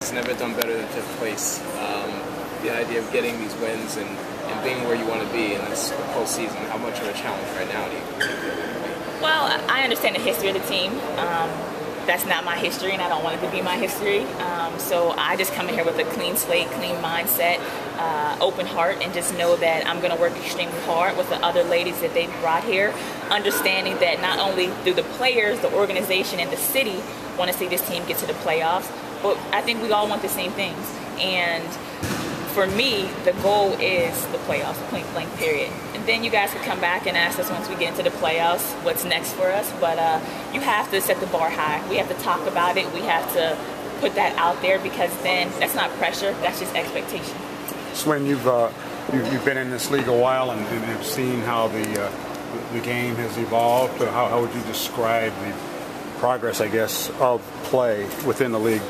It's never done better than 5th place. The idea of getting these wins and being where you want to be in this postseason, how much of a challenge right now do you think? Well, I understand the history of the team. That's not my history, and I don't want it to be my history. So I just come in here with a clean slate, clean mindset, open heart, and just know that I'm going to work extremely hard with the other ladies that they've brought here, understanding that not only do the players, the organization, and the city want to see this team get to the playoffs, but I think we all want the same things. And for me, the goal is the playoffs, point blank period. And then you guys can come back and ask us once we get into the playoffs what's next for us. But you have to set the bar high. We have to talk about it. We have to put that out there, because then that's not pressure, that's just expectation. Swin, you've been in this league a while and have seen how the game has evolved. How would you describe the progress, I guess, of play within the league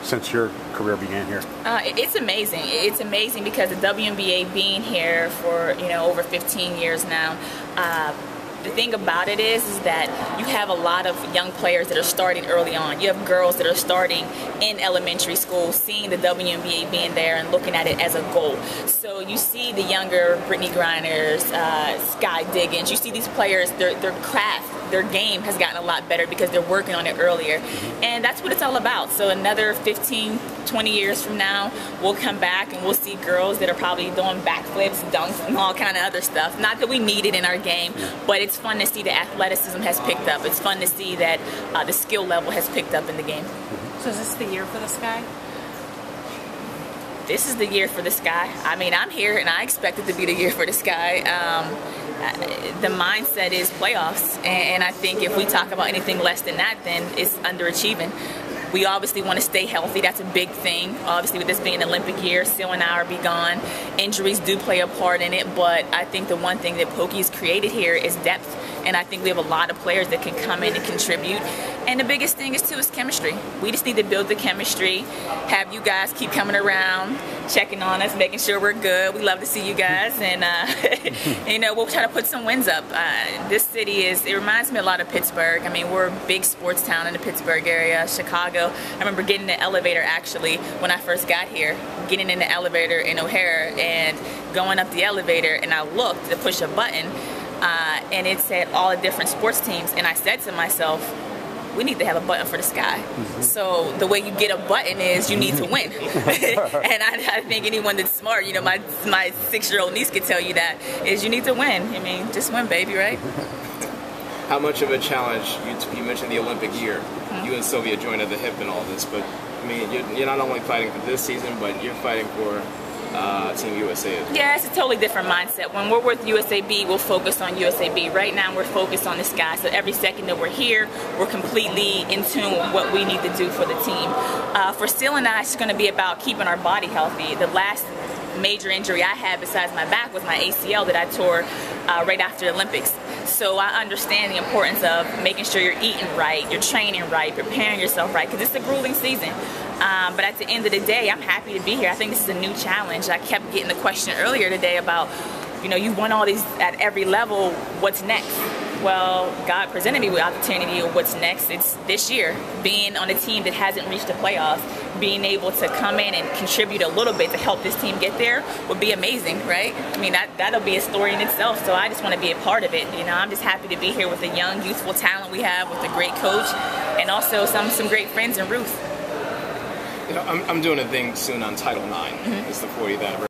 since your career began here? It's amazing. It's amazing because the WNBA being here for over 15 years now. The thing about it is that you have a lot of young players that are starting early on. You have girls that are starting in elementary school, seeing the WNBA being there and looking at it as a goal. So you see the younger Brittany Griners, Sky Diggins. You see these players, their craft, their game has gotten a lot better because they're working on it earlier. And that's what it's all about. So another 15, 20 years from now, we'll come back and we'll see girls that are probably doing backflips, dunks, and all kind of other stuff. Not that we need it in our game, but it's fun to see the athleticism has picked up. It's fun to see that the skill level has picked up in the game. So is this the year for the Sky? This is the year for the Sky. I mean, I'm here and I expect it to be the year for the Sky. The mindset is playoffs, and I think if we talk about anything less than that, then it's underachieving. We obviously want to stay healthy. That's a big thing. Obviously, with this being an Olympic year, Seal and I are be gone. Injuries do play a part in it, but I think the one thing that Pokey's created here is depth, and I think we have a lot of players that can come in and contribute. And the biggest thing is, too, is chemistry. We just need to build the chemistry, have you guys keep coming around, checking on us, making sure we're good. We love to see you guys, and we'll try to put some wins up. This city it reminds me a lot of Pittsburgh. I mean, we're a big sports town in the Pittsburgh area, Chicago. I remember getting in the elevator, actually, when I first got here, getting in the elevator in O'Hare and going up the elevator, and I looked to push a button, and it said all the different sports teams, and I said to myself, we need to have a button for the Sky. So the way you get a button is you need to win. And I think anyone that's smart, my 6-year-old niece could tell you that, is you need to win. I mean, just win, baby, right? How much of a challenge, you mentioned the Olympic year, you and Sylvia joined at the hip in all this, but I mean, you're not only fighting for this season, but you're fighting for Team USA. Yeah, it's a totally different mindset. When we're with USAB, we'll focus on USAB. Right now, we're focused on the Sky. So every second that we're here, we're completely in tune with what we need to do for the team. For Seal and I, it's going to be about keeping our body healthy. The last major injury I had besides my back was my ACL that I tore right after the Olympics. So I understand the importance of making sure you're eating right, you're training right, preparing yourself right, because it's a grueling season. But at the end of the day, I'm happy to be here. I think this is a new challenge. I kept getting the question earlier today about, you won all these at every level, what's next? Well, God presented me with the opportunity of what's next. It's this year, being on a team that hasn't reached the playoffs, being able to come in and contribute a little bit to help this team get there would be amazing, right? I mean, that'll be a story in itself, so I just want to be a part of it. I'm just happy to be here with the young, youthful talent we have, with a great coach, and also some great friends in Ruth. I'm doing a thing soon on Title IX. It's the 40th anniversary.